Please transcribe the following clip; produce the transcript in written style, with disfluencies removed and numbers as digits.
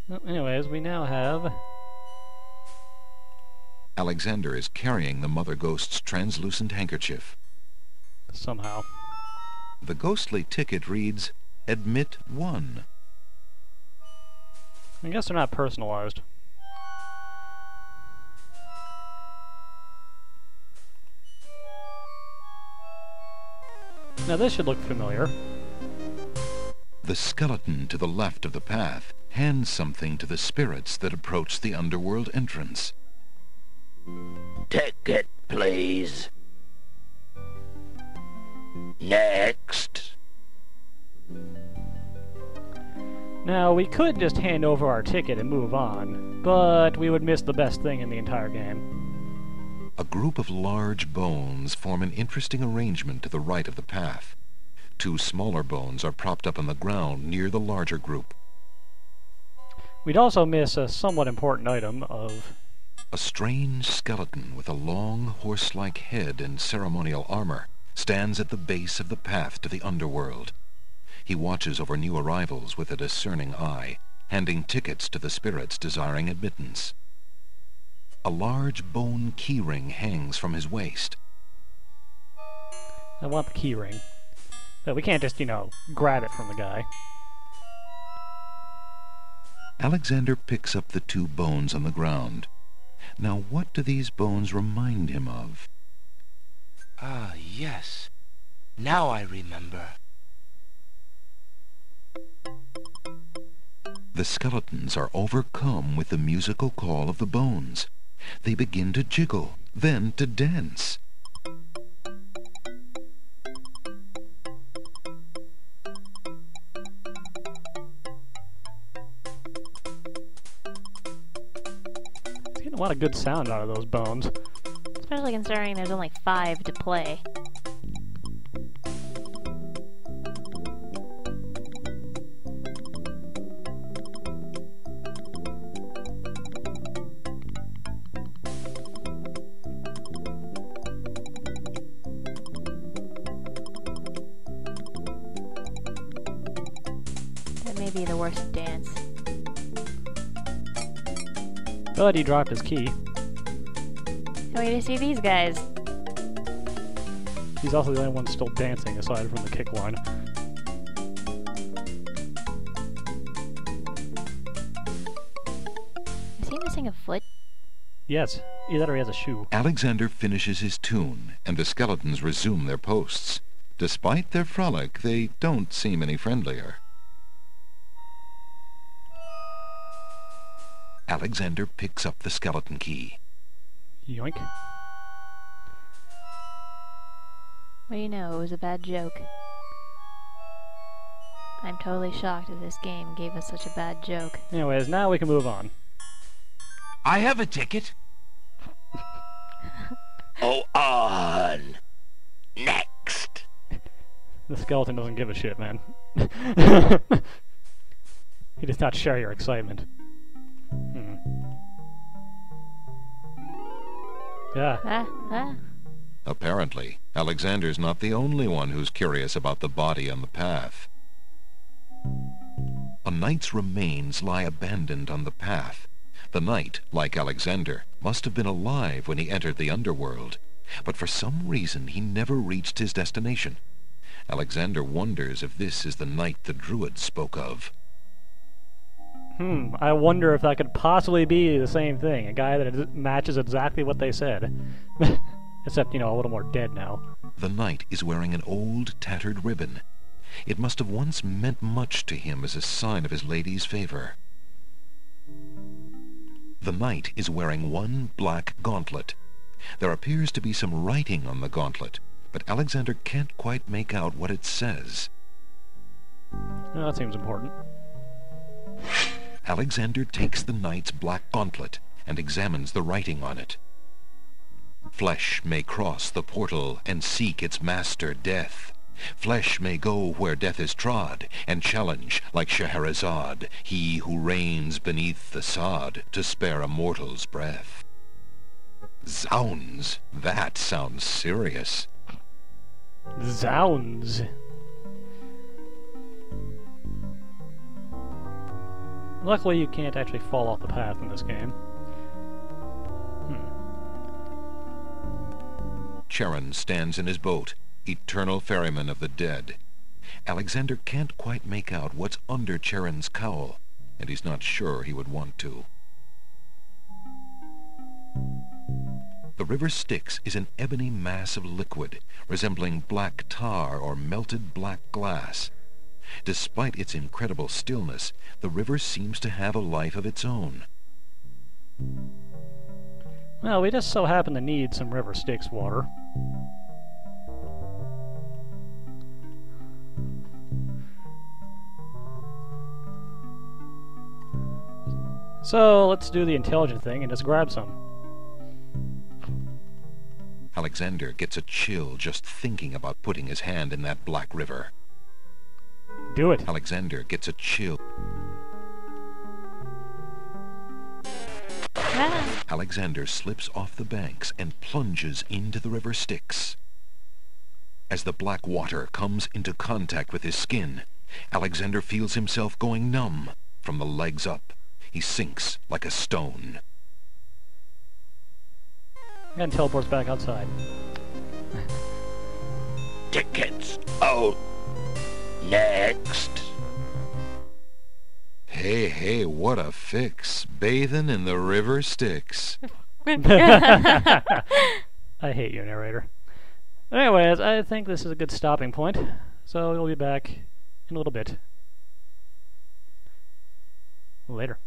Well, anyways, we now have... Alexander is carrying the Mother Ghost's translucent handkerchief. somehow. The ghostly ticket reads, Admit 1. I guess they're not personalized. Now this should look familiar. The skeleton to the left of the path hands something to the spirits that approach the underworld entrance. Ticket, please. Next. Now, we could just hand over our ticket and move on, but we would miss the best thing in the entire game. A group of large bones form an interesting arrangement to the right of the path. 2 smaller bones are propped up on the ground near the larger group. We'd also miss a somewhat important item of... A strange skeleton with a long horse-like head and ceremonial armor stands at the base of the path to the underworld. He watches over new arrivals with a discerning eye, handing tickets to the spirits desiring admittance. A large bone keyring hangs from his waist. I want the key ring. But we can't just, grab it from the guy. Alexander picks up the 2 bones on the ground. Now what do these bones remind him of? Ah, yes. Now I remember. The skeletons are overcome with the musical call of the bones. They begin to jiggle, then to dance. It's getting a lot of good sound out of those bones. Especially considering there's only 5 to play. That may be the worst dance. But he dropped his key. Wait to see these guys. He's also the only one still dancing aside from the kick line. Is he missing a foot? Yes, either or he has a shoe. Alexander finishes his tune, and the skeletons resume their posts. Despite their frolic, they don't seem any friendlier. Alexander picks up the skeleton key. Yoink. What do you know? It was a bad joke. I'm totally shocked that this game gave us such a bad joke. Anyways, now we can move on. I have a ticket. Oh, on. Next. The skeleton doesn't give a shit, man. He does not share your excitement. Yeah. Apparently, Alexander's not the only one who's curious about the body on the path. A knight's remains lie abandoned on the path. The knight, like Alexander, must have been alive when he entered the underworld, but for some reason he never reached his destination. Alexander wonders if this is the knight the druid spoke of. I wonder if that could possibly be the same thing. A guy that matches exactly what they said. Except, a little more dead now. The knight is wearing an old, tattered ribbon. It must have once meant much to him as a sign of his lady's favor. The knight is wearing one black gauntlet. There appears to be some writing on the gauntlet, but Alexander can't quite make out what it says. Oh, that seems important. Alexander takes the knight's black gauntlet and examines the writing on it. Flesh may cross the portal and seek its master, death. Flesh may go where death is trod, and challenge, like Scheherazade, he who reigns beneath the sod, to spare a mortal's breath. Zounds, that sounds serious. Zounds. Luckily, you can't actually fall off the path in this game. Charon stands in his boat, eternal ferryman of the dead. Alexander can't quite make out what's under Charon's cowl, and he's not sure he would want to. The river Styx is an ebony mass of liquid, resembling black tar or melted black glass. Despite its incredible stillness, the river seems to have a life of its own. Well, we just so happen to need some river Styx water. So, let's do the intelligent thing and just grab some. Alexander gets a chill just thinking about putting his hand in that black river. Do it. Alexander gets a chill. Ah. Alexander slips off the banks and plunges into the river Styx. As the black water comes into contact with his skin, Alexander feels himself going numb from the legs up. He sinks like a stone. And teleports back outside. Tickets out. Next. Hey, what a fix. Bathing in the river Styx. I hate you, narrator. Anyways, I think this is a good stopping point, so we'll be back in a little bit. Later.